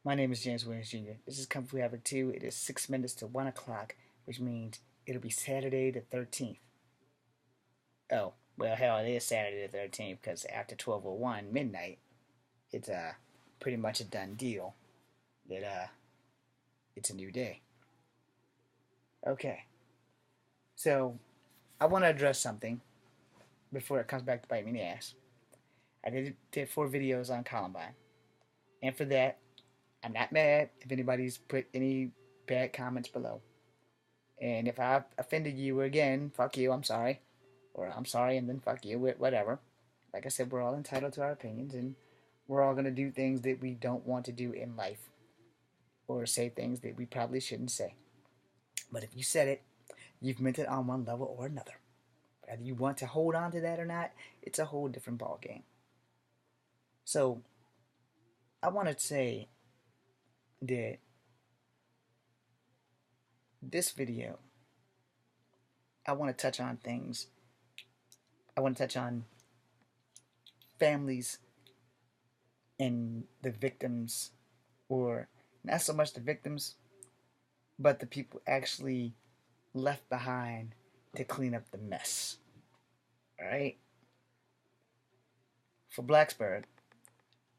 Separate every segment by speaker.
Speaker 1: My name is James Williams Jr. This is Kung Fu Havoc 2. It is 6 minutes to 1 o'clock, which means it'll be Saturday the 13th. Oh, well, hell, it is Saturday the 13th because after 12:01 midnight, it's pretty much a done deal that it's a new day. Okay, so I want to address something before it comes back to bite me in the ass. I did 4 videos on Columbine, and for that, I'm not mad if anybody's put any bad comments below. And if I offended you again, fuck you, I'm sorry. Or I'm sorry and then fuck you, whatever. Like I said, we're all entitled to our opinions and we're all going to do things that we don't want to do in life or say things that we probably shouldn't say. But if you said it, you've meant it on one level or another. Whether you want to hold on to that or not, it's a whole different ballgame. So, I want to say that this video, I want to touch on things. I want to touch on families and the victims, or not so much the victims, but the people actually left behind to clean up the mess. Alright? For Blacksburg,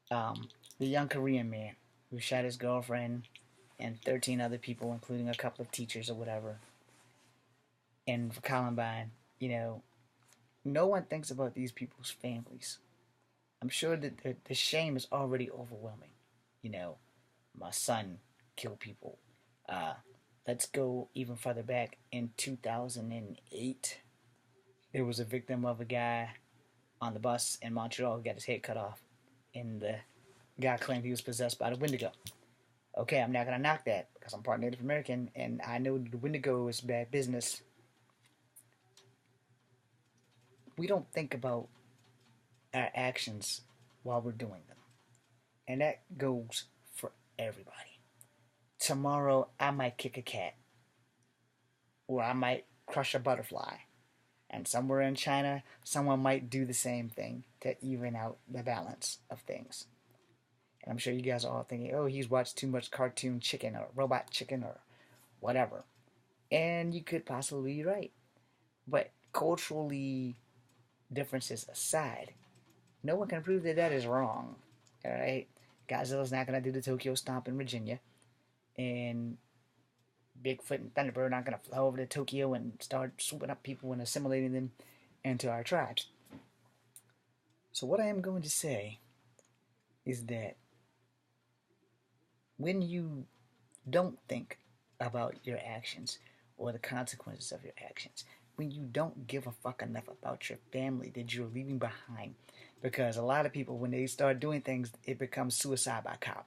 Speaker 1: the young Korean man who shot his girlfriend and 13 other people, including a couple of teachers or whatever. And for Columbine, no one thinks about these people's families. I'm sure that the shame is already overwhelming. My son killed people. Let's go even further back. In 2008, there was a victim of a guy on the bus in Montreal who got his head cut off. And the guy claimed he was possessed by the Wendigo. Okay, I'm not going to knock that because I'm part Native American and I know the Wendigo is bad business. We don't think about our actions while we're doing them. And that goes for everybody. Tomorrow, I might kick a cat. Or I might crush a butterfly. And somewhere in China, someone might do the same thing to even out the balance of things. And I'm sure you guys are all thinking, oh, he's watched too much cartoon chicken or robot chicken or whatever. And you could possibly be right. But culturally, differences aside, no one can prove that that is wrong. Alright? Godzilla's not going to do the Tokyo Stomp in Virginia. And Bigfoot and Thunderbird aren't going to fly over to Tokyo and start swooping up people and assimilating them into our tribes. So what I am going to say is that when you don't think about your actions or the consequences of your actions, when you don't give a fuck enough about your family that you're leaving behind, because a lot of people, when they start doing things, it becomes suicide by cop.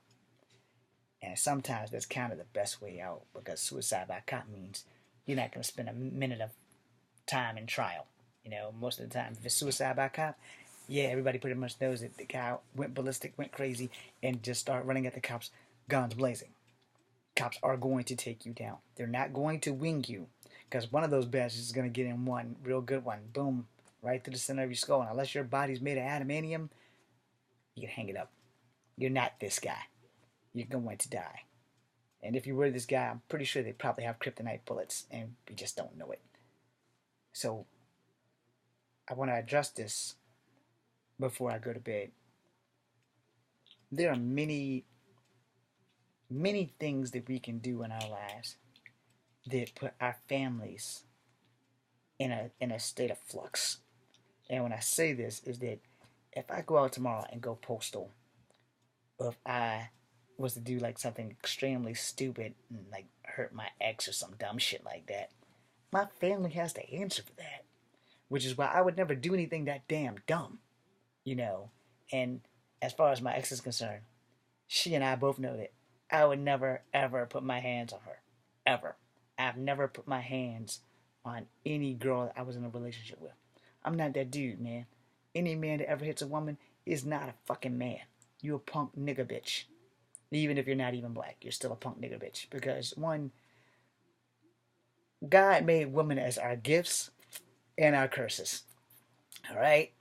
Speaker 1: And sometimes that's kind of the best way out, because suicide by cop means you're not going to spend a minute of time in trial. Most of the time, if it's suicide by cop, yeah, everybody pretty much knows that the guy went ballistic, went crazy, and just started running at the cops, guns blazing. Cops are going to take you down. They're not going to wing you, because one of those bastards is going to get in one real good one. Boom, right through the center of your skull. And unless your body's made of adamantium, you can hang it up. You're not this guy. You're going to die. And if you were this guy, I'm pretty sure they probably have kryptonite bullets, and we just don't know it. So, I want to address this before I go to bed. There are many things that we can do in our lives that put our families in a state of flux. And when I say this, is that if I go out tomorrow and go postal, or if I was to do like something extremely stupid and like hurt my ex or some dumb shit like that, my family has to answer for that. Which is why I would never do anything that damn dumb. And as far as my ex is concerned, she and I both know that I would never ever put my hands on her. Ever. I've never put my hands on any girl that I was in a relationship with. I'm not that dude, man. Any man that ever hits a woman is not a fucking man. You a punk nigga bitch. Even if you're not even black, you're still a punk nigga bitch. Because one, God made women as our gifts and our curses. Alright?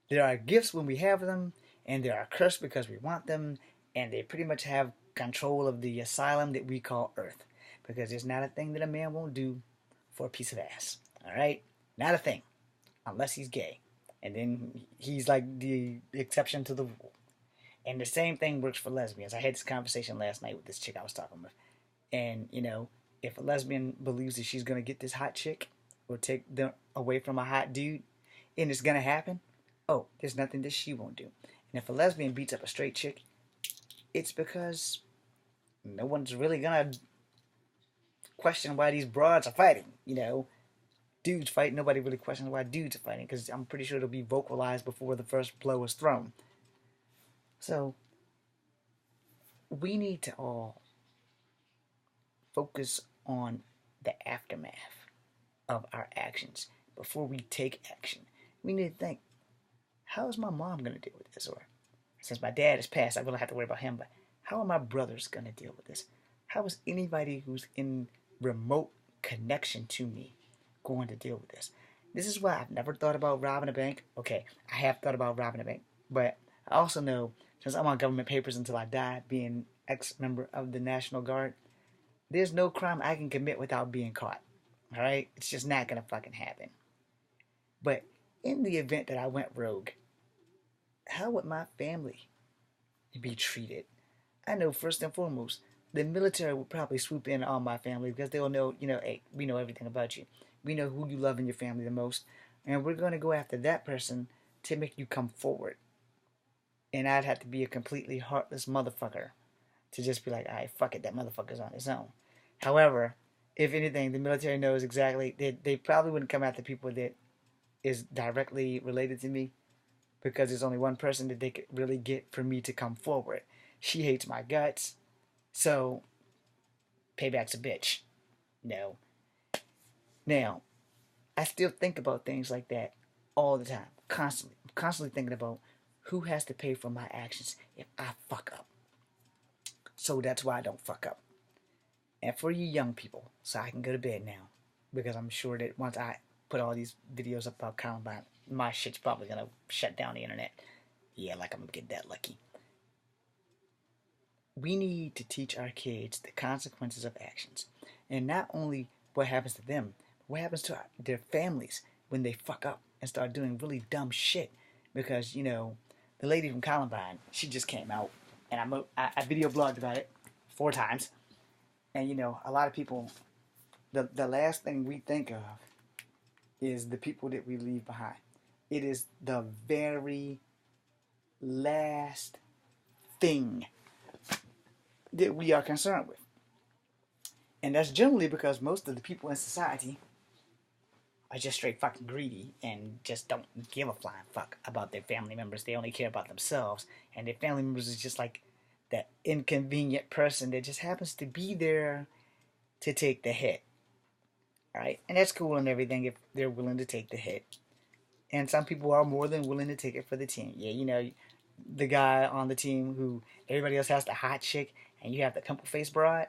Speaker 1: There are gifts when we have them, and there are curses because we want them, and they pretty much have control of the asylum that we call Earth, because there's not a thing that a man won't do for a piece of ass. All right, not a thing, unless he's gay, and then he's like the exception to the rule. And the same thing works for lesbians. I had this conversation last night with this chick I was talking with, and if a lesbian believes that she's gonna get this hot chick or take them away from a hot dude, and it's gonna happen, oh, there's nothing that she won't do. And if a lesbian beats up a straight chick, it's because no one's really gonna question why these broads are fighting. Dudes fight. Nobody really questions why dudes are fighting, because I'm pretty sure it'll be vocalized before the first blow is thrown. So we need to all focus on the aftermath of our actions before we take action. We need to think, how is my mom going to deal with this? Or since my dad is passed, I really have to worry about him, but how are my brothers going to deal with this? How is anybody who's in remote connection to me going to deal with this? This is why I've never thought about robbing a bank. Okay, I have thought about robbing a bank, but I also know, since I'm on government papers until I die, being ex-member of the National Guard, there's no crime I can commit without being caught. All right? It's just not going to fucking happen. But in the event that I went rogue, how would my family be treated? I know first and foremost, the military will probably swoop in on my family, because they'll know, hey, we know everything about you. We know who you love in your family the most, and we're going to go after that person to make you come forward. And I'd have to be a completely heartless motherfucker to just be like, all right, fuck it, that motherfucker's on his own. However, if anything, the military knows exactly, they probably wouldn't come after people that is directly related to me, because there's only one person that they could really get for me to come forward. She hates my guts, so payback's a bitch. No. Now, I still think about things like that all the time, constantly. I'm constantly thinking about who has to pay for my actions if I fuck up. So that's why I don't fuck up. And for you young people, so I can go to bed now, because I'm sure that once I put all these videos up about Columbine, my shit's probably gonna shut down the internet. Yeah, like I'm gonna get that lucky. We need to teach our kids the consequences of actions, and not only what happens to them, but what happens to their families when they fuck up and start doing really dumb shit. Because the lady from Columbine, she just came out, and I video blogged about it 4 times. And a lot of people, the last thing we think of is the people that we leave behind. It is the very last thing that we are concerned with. And that's generally because most of the people in society are just straight fucking greedy and just don't give a flying fuck about their family members. They only care about themselves. And their family members is just like that inconvenient person that just happens to be there to take the hit. Alright? And that's cool and everything if they're willing to take the hit. And some people are more than willing to take it for the team. Yeah, the guy on the team who everybody else has the hot chick and you have the pimple face broad,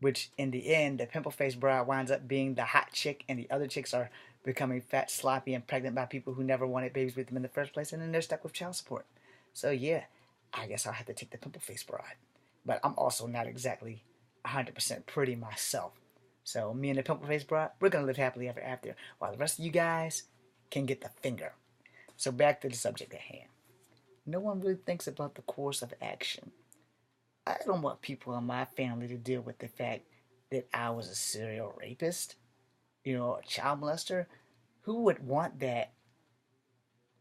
Speaker 1: which in the end, the pimple face broad winds up being the hot chick, and the other chicks are becoming fat, sloppy, and pregnant by people who never wanted babies with them in the first place, and then they're stuck with child support. So yeah, I guess I'll have to take the pimple face broad. But I'm also not exactly 100% pretty myself. So me and the pimple face broad, we're going to live happily ever after, while the rest of you guys can get the finger. So back to the subject at hand. No one really thinks about the course of action. I don't want people in my family to deal with the fact that I was a serial rapist, a child molester. Who would want that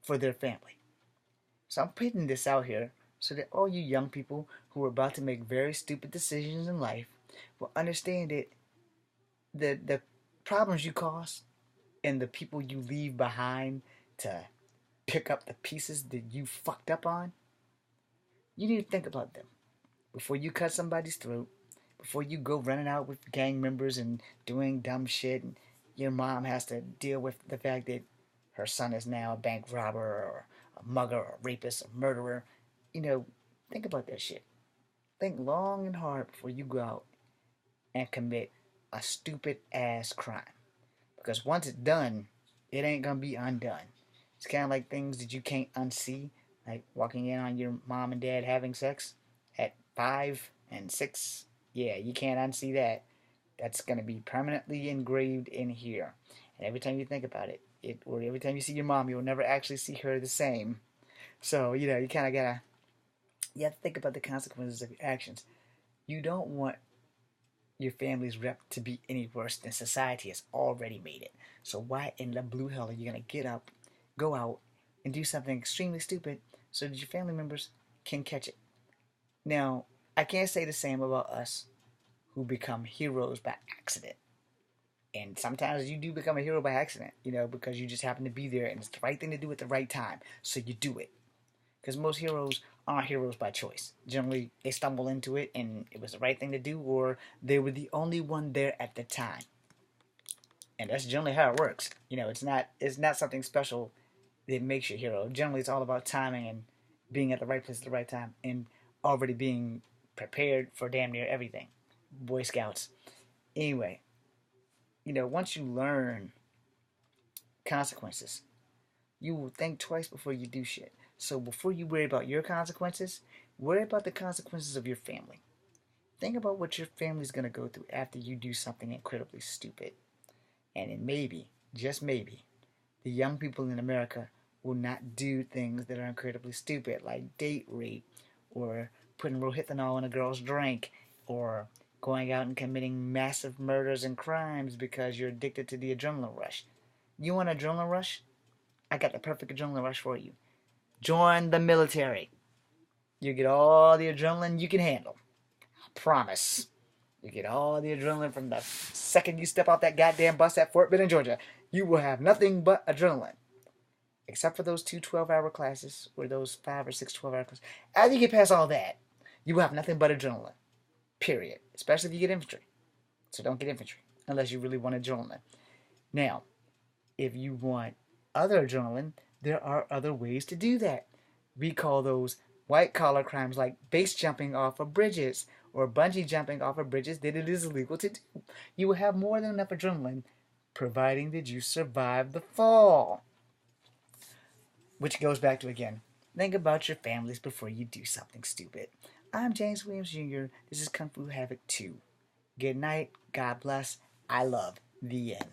Speaker 1: for their family? So I'm putting this out here so that all you young people who are about to make very stupid decisions in life will understand that the problems you cause and the people you leave behind to pick up the pieces that you fucked up on, you need to think about them before you cut somebody's throat, before you go running out with gang members and doing dumb shit, and your mom has to deal with the fact that her son is now a bank robber or a mugger or a rapist or murderer. Think about that shit. Think long and hard before you go out and commit a stupid ass crime. Because once it's done, it ain't gonna be undone. It's kind of like things that you can't unsee, Like walking in on your mom and dad having sex at 5 and 6. Yeah, you can't unsee that. That's going to be permanently engraved in here. And every time you think about it, or every time you see your mom, you'll never actually see her the same. So, you kind of gotta, you have to think about the consequences of your actions. You don't want your family's rep to be any worse than society has already made it. So why in the blue hell are you gonna get up, go out, and do something extremely stupid so that your family members can catch it? Now, I can't say the same about us who become heroes by accident. And sometimes you do become a hero by accident, because you just happen to be there and it's the right thing to do at the right time. So you do it. Because most heroes aren't heroes by choice. Generally, they stumble into it and it was the right thing to do, or they were the only one there at the time. And that's generally how it works. It's not something special that makes you a hero. Generally, it's all about timing and being at the right place at the right time and already being prepared for damn near everything. Boy Scouts. Anyway, once you learn consequences, you will think twice before you do shit. So before you worry about your consequences, worry about the consequences of your family. Think about what your family's going to go through after you do something incredibly stupid. And then maybe, just maybe, the young people in America will not do things that are incredibly stupid, like date rape, or putting rohypnol in a girl's drink, or going out and committing massive murders and crimes because you're addicted to the adrenaline rush. You want an adrenaline rush? I got the perfect adrenaline rush for you. Join the military. You get all the adrenaline you can handle. I promise. You get all the adrenaline from the second you step off that goddamn bus at Fort Benning, Georgia. You will have nothing but adrenaline. Except for those 2 12-hour classes, or those 5 or 6 12-hour classes. After you get past all that, you will have nothing but adrenaline. Period. Especially if you get infantry. So don't get infantry unless you really want adrenaline. Now, if you want other adrenaline, there are other ways to do that. We call those white-collar crimes, like base jumping off of bridges or bungee jumping off of bridges that it is illegal to do. You will have more than enough adrenaline, providing that you survive the fall. Which goes back to, again, think about your families before you do something stupid. I'm James Williams Jr. This is Kung Fu Havoc 2. Good night. God bless. I love. The end.